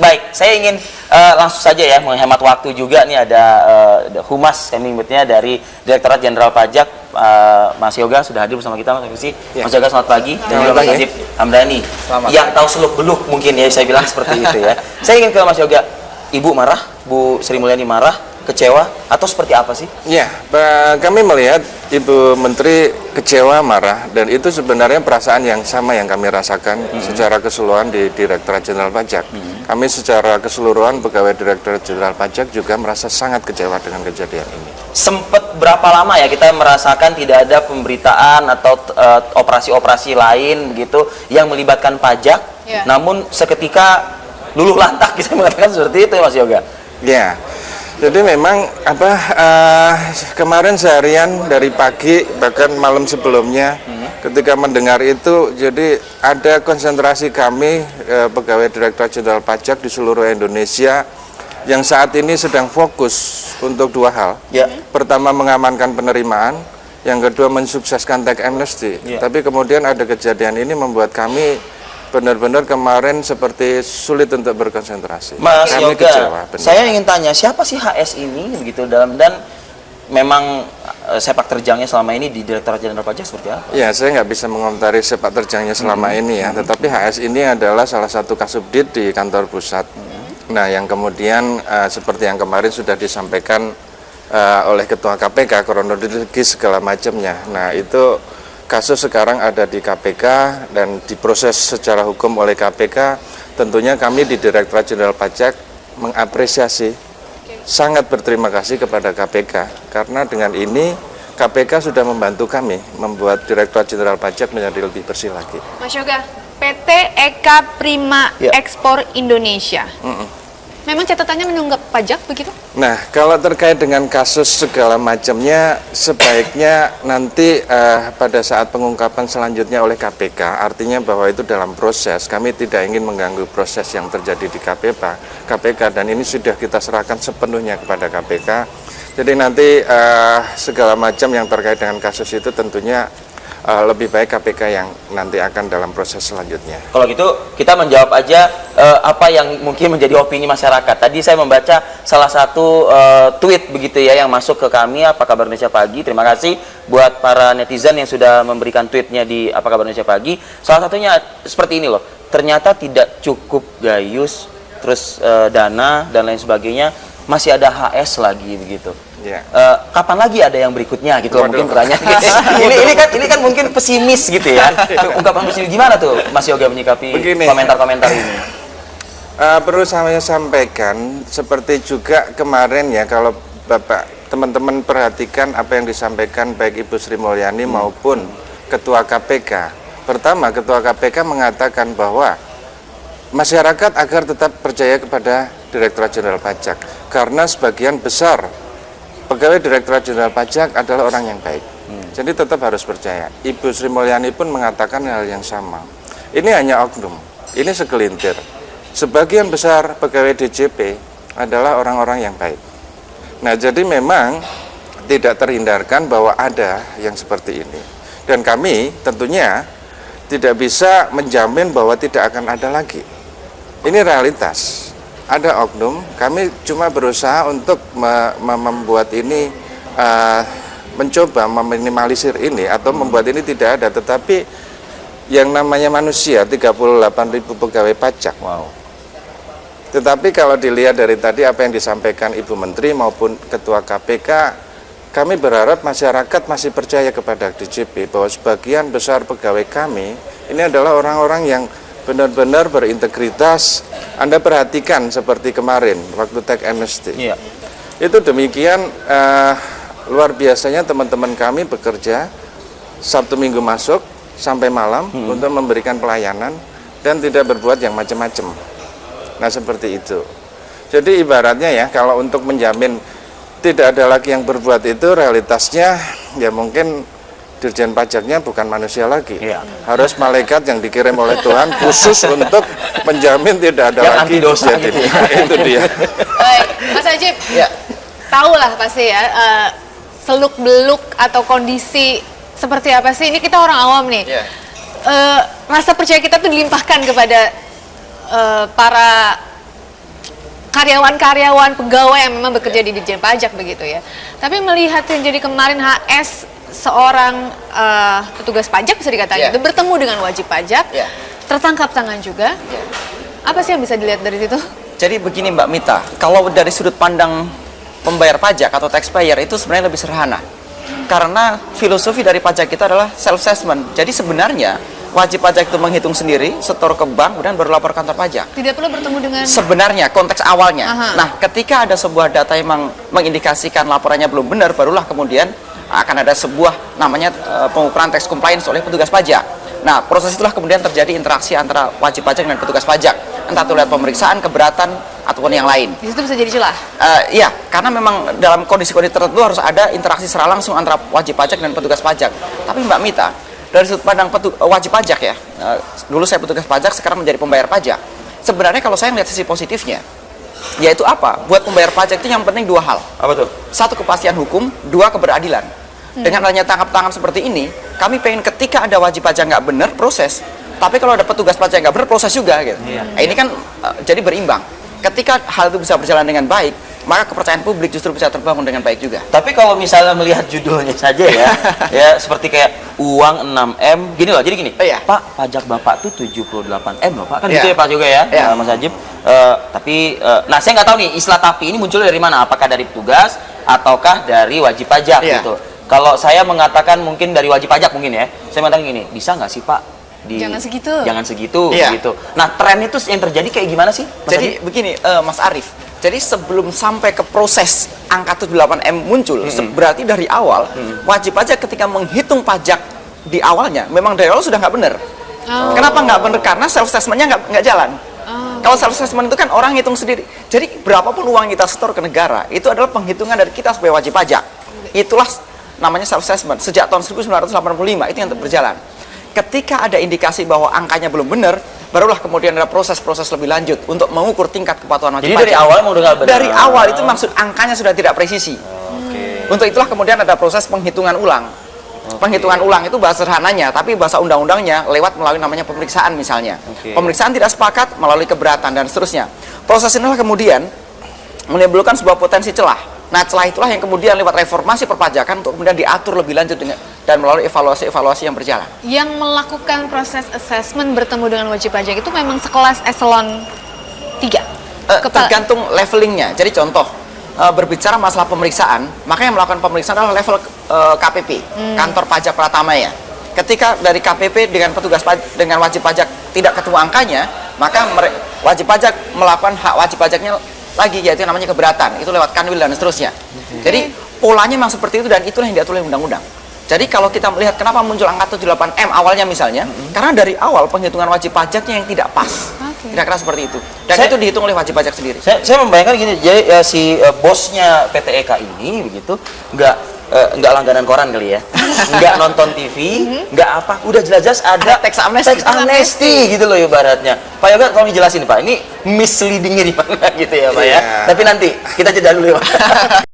Baik, saya ingin langsung saja ya menghemat waktu juga nih ada Humas kami menyebutnya dari Direktorat Jenderal Pajak Mas Yoga sudah hadir bersama kita Mas Yoga. Ya. Mas Yoga selamat pagi dan juga Mas Najib Hamdani yang tahu seluk beluk mungkin ya saya bilang seperti itu ya. Saya ingin ke Mas Yoga, Ibu marah, Bu Sri Mulyani marah, kecewa atau seperti apa sih? Ya, kami melihat Ibu Menteri kecewa, marah, dan itu sebenarnya perasaan yang sama yang kami rasakan secara keseluruhan di Direktorat Jenderal Pajak. Kami secara keseluruhan pegawai Direktorat Jenderal Pajak juga merasa sangat kecewa dengan kejadian ini. Sempat berapa lama ya kita merasakan tidak ada pemberitaan atau operasi-operasi lain begitu yang melibatkan pajak, namun seketika luluh lantak kita mengatakan seperti itu ya Mas Yoga? Ya. Jadi memang kemarin seharian dari pagi bahkan malam sebelumnya ketika mendengar itu, jadi ada konsentrasi kami pegawai Direktorat Jenderal Pajak di seluruh Indonesia yang saat ini sedang fokus untuk dua hal. Ya. Pertama mengamankan penerimaan, yang kedua mensukseskan tax amnesty. Ya. Tapi kemudian ada kejadian ini membuat kami benar-benar kemarin seperti sulit untuk berkonsentrasi. Mas Kami Yoga, kecewa, saya ingin tanya siapa sih HS ini begitu dalam dan memang sepak terjangnya selama ini di Direktorat Jenderal Pajak seperti apa? Ya, saya nggak bisa mengomentari sepak terjangnya selama ini ya, tetapi HS ini adalah salah satu kasubdit di kantor pusat. Nah, yang kemudian seperti yang kemarin sudah disampaikan oleh Ketua KPK, kronologis segala macamnya. Nah, itu kasus sekarang ada di KPK dan diproses secara hukum oleh KPK. Tentunya kami di Direktorat Jenderal Pajak mengapresiasi, sangat berterima kasih kepada KPK karena dengan ini KPK sudah membantu kami membuat Direktorat Jenderal Pajak menjadi lebih bersih lagi. Mas Yoga, PT Eka Prima Ekspor Indonesia. Memang catatannya menunggak pajak begitu? Nah, kalau terkait dengan kasus segala macamnya, sebaiknya nanti pada saat pengungkapan selanjutnya oleh KPK, artinya bahwa itu dalam proses, kami tidak ingin mengganggu proses yang terjadi di KPK, dan ini sudah kita serahkan sepenuhnya kepada KPK. Jadi nanti segala macam yang terkait dengan kasus itu tentunya lebih baik KPK yang nanti akan dalam proses selanjutnya. Kalau gitu kita menjawab aja apa yang mungkin menjadi opini masyarakat. Tadi saya membaca salah satu tweet begitu ya yang masuk ke kami Apa Kabar Indonesia Pagi. Terima kasih buat para netizen yang sudah memberikan tweetnya di Apa Kabar Indonesia Pagi. Salah satunya seperti ini loh. Ternyata tidak cukup gayus, terus dana dan lain sebagainya, masih ada HS lagi begitu. Ya. Kapan lagi ada yang berikutnya gitu loh, mungkin pertanyaan. ini kan mungkin pesimis gitu ya. Ungkapan pesimis gimana tuh Mas Yoga menyikapi komentar-komentar ini? Perlu saya sampaikan seperti juga kemarin ya, kalau Bapak teman-teman perhatikan apa yang disampaikan baik Ibu Sri Mulyani maupun Ketua KPK. Pertama, Ketua KPK mengatakan bahwa masyarakat agar tetap percaya kepada Direktorat Jenderal Pajak karena sebagian besar pegawai Direktorat Jenderal Pajak adalah orang yang baik. Jadi tetap harus percaya. Ibu Sri Mulyani pun mengatakan hal yang sama. Ini hanya oknum, ini segelintir. Sebagian besar pegawai DJP adalah orang-orang yang baik. Nah, jadi memang tidak terhindarkan bahwa ada yang seperti ini. Dan kami tentunya tidak bisa menjamin bahwa tidak akan ada lagi. Ini realitas. Ada oknum, kami cuma berusaha untuk membuat ini, mencoba meminimalisir ini atau membuat ini tidak ada, tetapi yang namanya manusia 38.000 pegawai pajak. Wow. Tetapi kalau dilihat dari tadi apa yang disampaikan Ibu Menteri maupun Ketua KPK, kami berharap masyarakat masih percaya kepada DJP bahwa sebagian besar pegawai kami ini adalah orang-orang yang benar-benar berintegritas. Anda perhatikan seperti kemarin waktu tax amnesty. Iya. Itu demikian luar biasanya teman-teman kami bekerja Sabtu Minggu masuk sampai malam untuk memberikan pelayanan dan tidak berbuat yang macam-macam. Nah, seperti itu. Jadi ibaratnya ya, kalau untuk menjamin tidak ada lagi yang berbuat itu, realitasnya ya mungkin Dirjen Pajaknya bukan manusia lagi, harus malaikat yang dikirim oleh Tuhan khusus untuk menjamin tidak ada yang lagi anti dosa gitu. Itu dia. Baik, Mas Najib, tahu lah pasti ya seluk beluk atau kondisi seperti apa sih? Ini kita orang awam nih. Rasa percaya kita tuh dilimpahkan kepada para karyawan-karyawan pegawai yang memang bekerja di Ditjen Pajak begitu ya. Tapi melihat yang jadi kemarin HS seorang petugas pajak bisa dikatakan itu bertemu dengan wajib pajak, tertangkap tangan juga. Apa sih yang bisa dilihat dari situ? Jadi begini Mbak Mita, kalau dari sudut pandang pembayar pajak atau taxpayer itu sebenarnya lebih sederhana. Karena filosofi dari pajak kita adalah self-assessment. Jadi sebenarnya wajib pajak itu menghitung sendiri, setor ke bank, kemudian baru lapor kantor pajak. Tidak perlu bertemu dengan... Sebenarnya konteks awalnya. Aha. Nah, ketika ada sebuah data yang mengindikasikan laporannya belum benar, barulah kemudian akan ada sebuah namanya pengukuran tax compliance oleh petugas pajak. Nah, proses itulah kemudian terjadi interaksi antara wajib pajak dan petugas pajak. Entah itu lihat pemeriksaan, keberatan, ataupun yang lain. Di situ bisa jadi celah? Iya, karena memang dalam kondisi-kondisi tertentu harus ada interaksi secara langsung antara wajib pajak dan petugas pajak. Tapi Mbak Mita, dari sudut pandang wajib pajak ya, dulu saya petugas pajak, sekarang menjadi pembayar pajak. Sebenarnya kalau saya melihat sisi positifnya, yaitu apa? Buat pembayar pajak itu yang penting dua hal. Apa tuh? Satu, kepastian hukum. Dua, keberadilan. Dengan adanya tangkap tangan seperti ini, kami pengen ketika ada wajib pajak nggak benar, proses. Tapi kalau ada petugas pajak nggak benar, proses juga gitu. Nah, ini kan jadi berimbang. Ketika hal itu bisa berjalan dengan baik, maka kepercayaan publik justru bisa terbangun dengan baik juga. Tapi kalau misalnya melihat judulnya saja ya, ya seperti kayak uang 6M, gini loh, jadi gini, Pak, pajak Bapak tuh 78M loh Pak, kan gitu ya Pak juga ya, Mas Ajib. Tapi, nah saya nggak tahu nih, istilah tapi ini muncul dari mana? Apakah dari petugas, ataukah dari wajib pajak gitu? Kalau saya mengatakan mungkin dari wajib pajak mungkin ya, saya mengatakan gini, bisa nggak sih Pak? Jangan segitu. Jangan segitu, gitu. Nah, tren itu yang terjadi kayak gimana sih? Mas Jadi Ajib? begini, Mas Arief. Jadi sebelum sampai ke proses angka 78M muncul, berarti dari awal wajib pajak ketika menghitung pajak di awalnya, memang dari awal sudah nggak benar. Kenapa nggak benar? Karena self assessment-nya nggak jalan. Kalau self assessment itu kan orang hitung sendiri. Jadi berapapun uang kita setor ke negara, itu adalah penghitungan dari kita sebagai wajib pajak. Itulah namanya self assessment. Sejak tahun 1985 itu yang berjalan. Ketika ada indikasi bahwa angkanya belum benar, barulah kemudian ada proses-proses lebih lanjut untuk mengukur tingkat kepatuhan wajib pajak. Jadi dari awal emang udah nggak benar? Dari awal itu maksud angkanya sudah tidak presisi. Untuk itulah kemudian ada proses penghitungan ulang. Penghitungan ulang itu bahasa sederhananya, tapi bahasa undang-undangnya lewat melalui namanya pemeriksaan misalnya. Pemeriksaan tidak sepakat melalui keberatan dan seterusnya. Proses inilah kemudian menimbulkan sebuah potensi celah. Nah, celah itulah yang kemudian lewat reformasi perpajakan untuk kemudian diatur lebih lanjut dan melalui evaluasi-evaluasi yang berjalan. Yang melakukan proses assessment bertemu dengan wajib pajak itu memang sekelas eselon 3? Tergantung levelingnya. Jadi contoh, berbicara masalah pemeriksaan, maka yang melakukan pemeriksaan adalah level KPP, kantor pajak Pratama ya. Ketika dari KPP dengan petugas dengan wajib pajak tidak ketemu angkanya, maka wajib pajak melakukan hak wajib pajaknya lagi, yaitu namanya keberatan. Itu lewat kanwil dan seterusnya. Jadi polanya memang seperti itu dan itulah yang diatur oleh undang-undang. Jadi kalau kita melihat kenapa muncul angka 78M awalnya misalnya, karena dari awal penghitungan wajib pajaknya yang tidak pas. Kira-kira seperti itu. Dan itu dihitung oleh wajib pajak sendiri. Saya membayangkan gini, jadi si bosnya PT EKA ini begitu nggak langganan koran kali ya, nggak nonton TV, nggak apa, udah jelas-jelas ada tax amnesty gitu loh ibaratnya. Pak Yoga tolong dijelasin Pak, ini misleadingnya di mana gitu ya Pak ya. Tapi nanti kita jeda dulu ya Pak.